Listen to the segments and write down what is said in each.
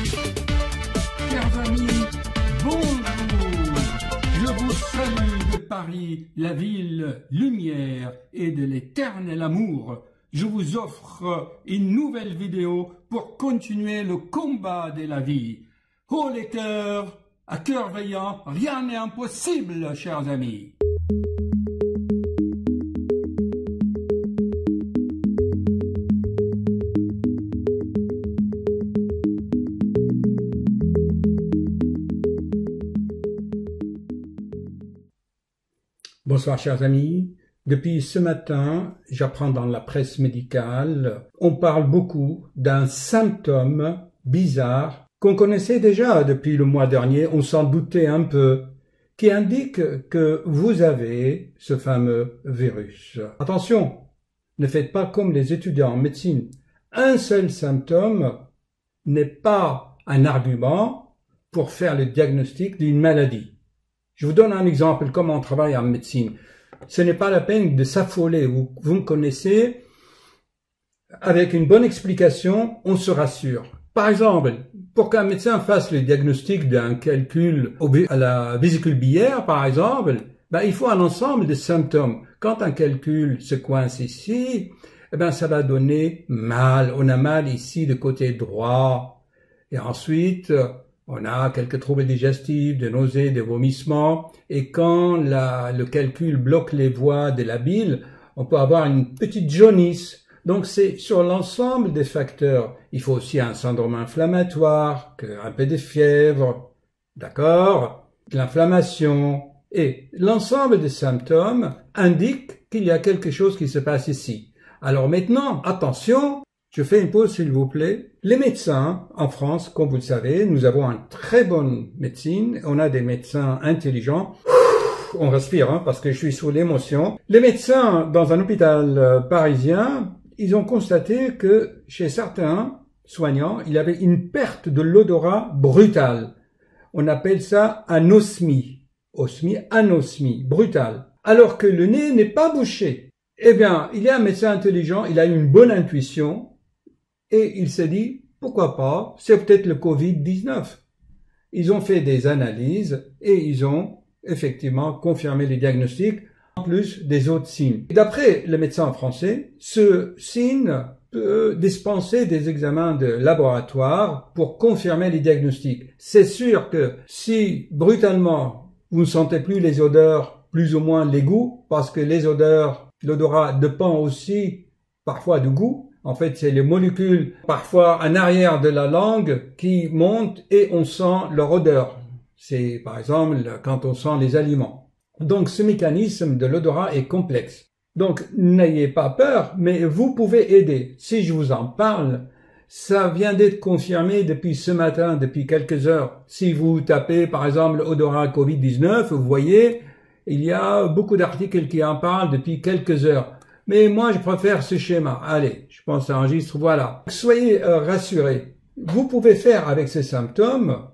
Chers amis, bonjour. Je vous salue de Paris, la ville lumière et de l'éternel amour. Je vous offre une nouvelle vidéo pour continuer le combat de la vie. Oh les cœurs, à cœur veillant, rien n'est impossible, chers amis. Bonsoir chers amis, depuis ce matin, j'apprends dans la presse médicale, on parle beaucoup d'un symptôme bizarre qu'on connaissait déjà depuis le mois dernier, on s'en doutait un peu, qui indique que vous avez ce fameux virus. Attention, ne faites pas comme les étudiants en médecine. Un seul symptôme n'est pas un argument pour faire le diagnostic d'une maladie. Je vous donne un exemple, comment on travaille en médecine. Ce n'est pas la peine de s'affoler. Vous me connaissez. Avec une bonne explication, on se rassure. Par exemple, pour qu'un médecin fasse le diagnostic d'un calcul à la vésicule biliaire, par exemple, il faut un ensemble de symptômes. Quand un calcul se coince ici, ça va donner mal. On a mal ici de côté droit. Et ensuite, on a quelques troubles digestifs, des nausées, des vomissements. Et quand le calcul bloque les voies de la bile, on peut avoir une petite jaunisse. Donc c'est sur l'ensemble des facteurs. Il faut aussi un syndrome inflammatoire, un peu de fièvre, d'accord, de l'inflammation. Et l'ensemble des symptômes indique qu'il y a quelque chose qui se passe ici. Alors maintenant, attention, je fais une pause s'il vous plaît. Les médecins en France, comme vous le savez, nous avons une très bonne médecine. On a des médecins intelligents. On respire parce que je suis sous l'émotion. Les médecins dans un hôpital parisien, ils ont constaté que chez certains soignants, il y avait une perte de l'odorat brutale. On appelle ça anosmie. Anosmie, brutale. Alors que le nez n'est pas bouché. Eh bien, il y a un médecin intelligent, il a une bonne intuition. Et il s'est dit, pourquoi pas, c'est peut-être le Covid-19. Ils ont fait des analyses et ils ont effectivement confirmé les diagnostics, en plus des autres signes. D'après le médecin français, ce signe peut dispenser des examens de laboratoire pour confirmer les diagnostics. C'est sûr que si brutalement vous ne sentez plus les odeurs, plus ou moins les goûts, parce que les odeurs, l'odorat dépend aussi parfois du goût. En fait, c'est les molécules, parfois en arrière de la langue, qui montent et on sent leur odeur. C'est, par exemple, quand on sent les aliments. Donc, ce mécanisme de l'odorat est complexe. Donc, n'ayez pas peur, mais vous pouvez aider. Si je vous en parle, ça vient d'être confirmé depuis ce matin, depuis quelques heures. Si vous tapez, par exemple, odorat Covid-19, vous voyez, il y a beaucoup d'articles qui en parlent depuis quelques heures. Mais moi, je préfère ce schéma. Allez, je pense que ça enregistre, voilà. Soyez rassurés. Vous pouvez faire avec ces symptômes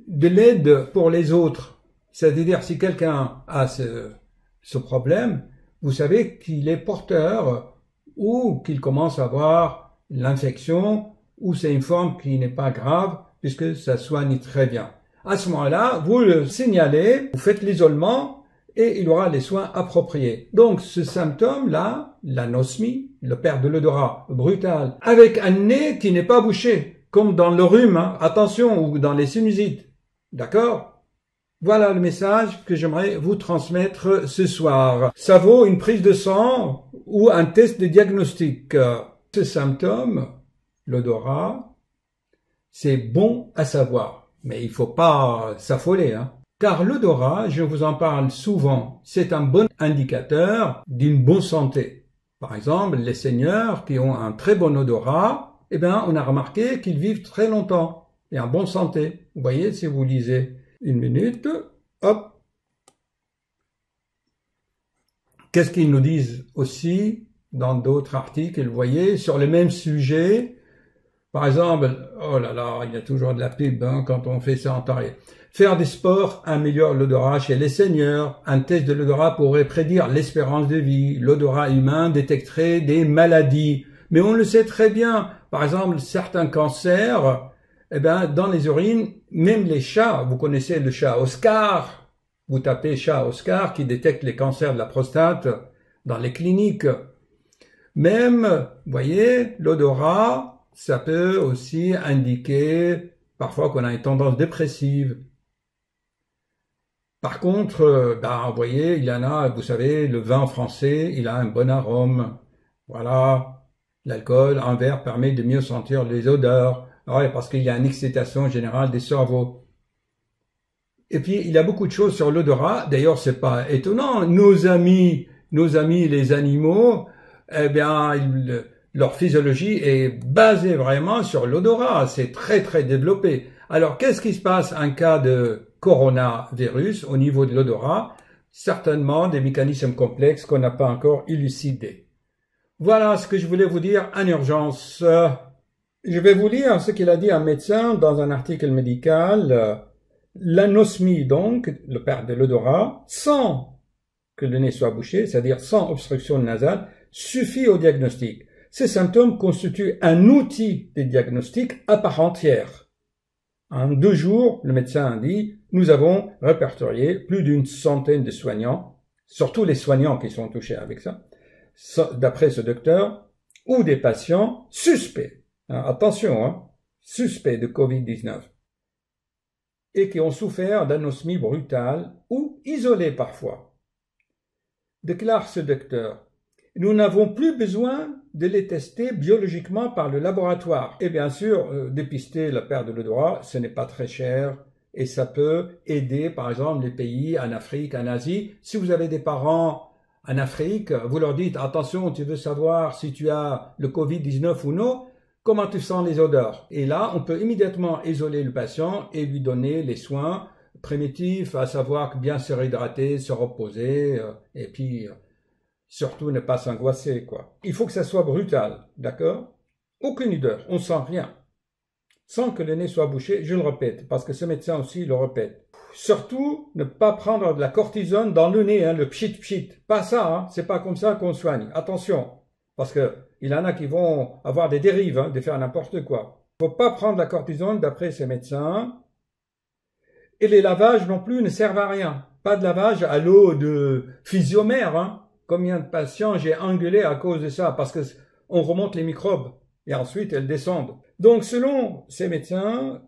de l'aide pour les autres. C'est-à-dire, si quelqu'un a ce problème, vous savez qu'il est porteur ou qu'il commence à avoir l'infection ou c'est une forme qui n'est pas grave puisque ça soigne très bien. À ce moment-là, vous le signalez, vous faites l'isolement et il aura les soins appropriés. Donc, ce symptôme-là, l'anosmie, le perte de l'odorat brutal, avec un nez qui n'est pas bouché, comme dans le rhume, attention, ou dans les sinusites. D'accord? Voilà le message que j'aimerais vous transmettre ce soir. Ça vaut une prise de sang ou un test de diagnostic. Ce symptôme, l'odorat, c'est bon à savoir, mais il faut pas s'affoler, Car l'odorat, je vous en parle souvent, c'est un bon indicateur d'une bonne santé. Par exemple, les seniors qui ont un très bon odorat, on a remarqué qu'ils vivent très longtemps et en bonne santé. Vous voyez, si vous lisez une minute, hop. Qu'est-ce qu'ils nous disent aussi dans d'autres articles, vous voyez, sur le même sujet. Par exemple, oh là là, il y a toujours de la pub quand on fait ça en temps réel. Faire des sports améliore l'odorat chez les seniors. Un test de l'odorat pourrait prédire l'espérance de vie. L'odorat humain détecterait des maladies. Mais on le sait très bien. Par exemple, certains cancers eh bien, dans les urines, même les chats, vous connaissez le chat Oscar, vous tapez chat Oscar qui détecte les cancers de la prostate dans les cliniques. Même, vous voyez, l'odorat, ça peut aussi indiquer parfois qu'on a une tendance dépressive. Par contre, vous voyez, il y en a, vous savez, le vin français, il a un bon arôme. Voilà, l'alcool, un verre permet de mieux sentir les odeurs. Ouais, parce qu'il y a une excitation générale des cerveaux. Et puis, il y a beaucoup de choses sur l'odorat. D'ailleurs, c'est pas étonnant. Nos amis les animaux, eh bien, leur physiologie est basée vraiment sur l'odorat. C'est très, très développé. Alors, qu'est-ce qui se passe en cas de coronavirus au niveau de l'odorat? Certainement des mécanismes complexes qu'on n'a pas encore élucidés. Voilà ce que je voulais vous dire en urgence. Je vais vous lire ce qu'il a dit un médecin dans un article médical. L'anosmie, donc, le perte de l'odorat, sans que le nez soit bouché, c'est-à-dire sans obstruction nasale, suffit au diagnostic. Ces symptômes constituent un outil de diagnostic à part entière. En 2 jours, le médecin a dit, nous avons répertorié plus d'une centaine de soignants, surtout les soignants qui sont touchés avec ça, d'après ce docteur, ou des patients suspects, attention, suspects de Covid-19, et qui ont souffert d'anosmie brutale ou isolée parfois. Déclare ce docteur, nous n'avons plus besoin de les tester biologiquement par le laboratoire. Et bien sûr, dépister la perte de l'odorat, ce n'est pas très cher et ça peut aider, par exemple, les pays en Afrique, en Asie. Si vous avez des parents en Afrique, vous leur dites, attention, tu veux savoir si tu as le Covid-19 ou non, comment tu sens les odeurs? Et là, on peut immédiatement isoler le patient et lui donner les soins primitifs, à savoir bien se réhydrater, se reposer, et puis surtout ne pas s'angoisser, quoi. Il faut que ça soit brutal, d'accord? Aucune odeur, on sent rien. Sans que le nez soit bouché, je le répète, parce que ce médecin aussi le répète. Surtout, ne pas prendre de la cortisone dans le nez, le pchit-pchit. Pas ça, c'est pas comme ça qu'on soigne. Attention, parce que il y en a qui vont avoir des dérives, de faire n'importe quoi. Il ne faut pas prendre la cortisone d'après ces médecins. Et les lavages non plus ne servent à rien. Pas de lavage à l'eau de physiomère, Combien de patients j'ai engueulé à cause de ça, parce que on remonte les microbes et ensuite elles descendent. Donc selon ces médecins,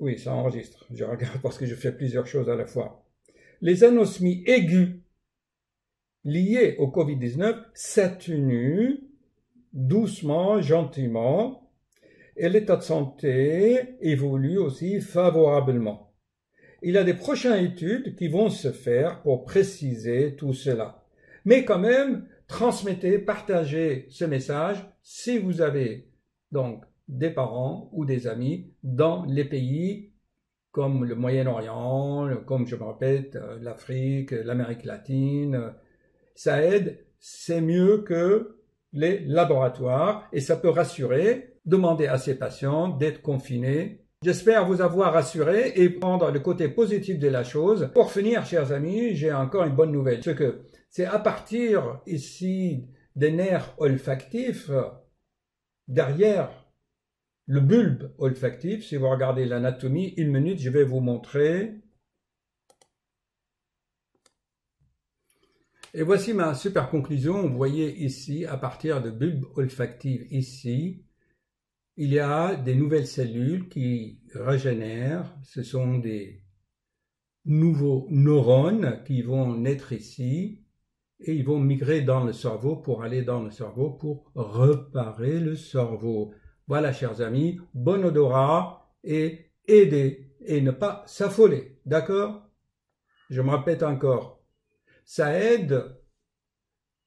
oui, ça enregistre, je regarde parce que je fais plusieurs choses à la fois. Les anosmies aiguës liées au Covid-19 s'atténuent doucement, gentiment, et l'état de santé évolue aussi favorablement. Il y a des prochaines études qui vont se faire pour préciser tout cela. Mais quand même, transmettez, partagez ce message si vous avez donc des parents ou des amis dans les pays comme le Moyen-Orient, comme je me répète, l'Afrique, l'Amérique latine. Ça aide, c'est mieux que les laboratoires et ça peut rassurer. Demandez à ces patients d'être confinés. J'espère vous avoir rassuré et prendre le côté positif de la chose. Pour finir, chers amis, j'ai encore une bonne nouvelle. C'est à partir ici des nerfs olfactifs, derrière le bulbe olfactif, si vous regardez l'anatomie, 1 minute, je vais vous montrer. Et voici ma super conclusion. Vous voyez ici, à partir de bulbe olfactif ici, il y a des nouvelles cellules qui régénèrent. Ce sont des nouveaux neurones qui vont naître ici et ils vont migrer dans le cerveau pour aller dans le cerveau pour réparer le cerveau. Voilà, chers amis, bon odorat et aider et ne pas s'affoler. D'accord? Je me répète encore. Ça aide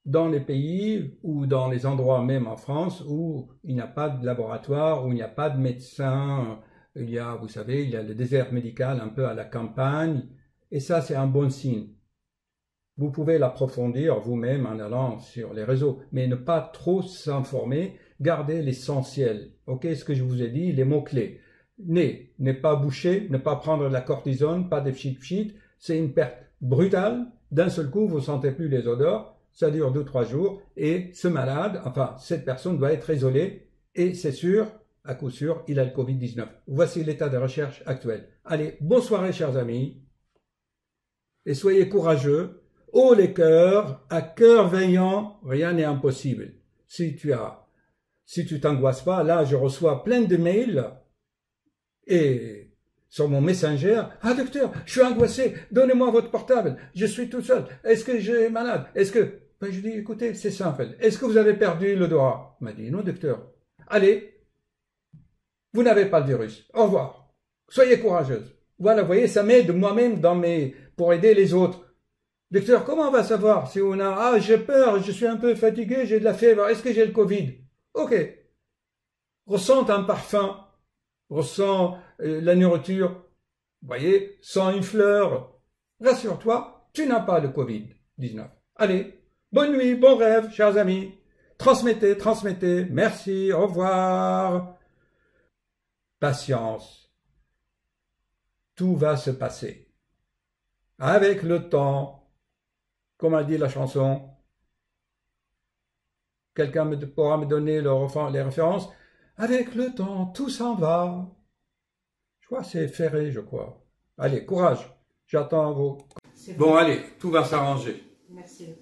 dans les pays ou dans les endroits même en France où il n'y a pas de laboratoire, où il n'y a pas de médecin, il y a, vous savez, il y a le désert médical un peu à la campagne, et ça c'est un bon signe. Vous pouvez l'approfondir vous-même en allant sur les réseaux, mais ne pas trop s'informer, gardez l'essentiel. Ok, ce que je vous ai dit, les mots-clés. Nez, n'est pas bouché, ne pas prendre de la cortisone, pas de pchit-pchit, c'est une perte brutale, d'un seul coup vous ne sentez plus les odeurs, ça dure 2-3 jours et ce malade, enfin cette personne doit être isolée et c'est sûr, à coup sûr, il a le Covid-19. Voici l'état de recherche actuel. Allez, bonne soirée, chers amis, et soyez courageux. Haut les cœurs, à cœur veillant, rien n'est impossible. Si tu t'angoisses pas, là, je reçois plein de mails et sur mon Messenger, ah docteur, je suis angoissé, donnez-moi votre portable, je suis tout seul, est-ce que j'ai malade, est-ce que... Ben, je dis, écoutez, c'est simple, est-ce que vous avez perdu l'odorat? Il m'a dit, non docteur. Allez, vous n'avez pas le virus, au revoir, soyez courageuse. Voilà, vous voyez, ça m'aide moi-même pour aider les autres. Docteur, comment on va savoir si on a, ah j'ai peur, je suis un peu fatigué, j'ai de la fièvre, est-ce que j'ai le Covid? Ok, ressens un parfum, ressens la nourriture, vous voyez, sens une fleur. Rassure-toi, tu n'as pas le Covid-19. Allez, bonne nuit, bon rêve, chers amis. Transmettez, transmettez. Merci, au revoir. Patience. Tout va se passer. Avec le temps, comme a dit la chanson, quelqu'un pourra me donner les références. Avec le temps, tout s'en va. Je crois que c'est Ferré, je crois. Allez, courage. J'attends vos... Bon, allez, tout va s'arranger. Merci.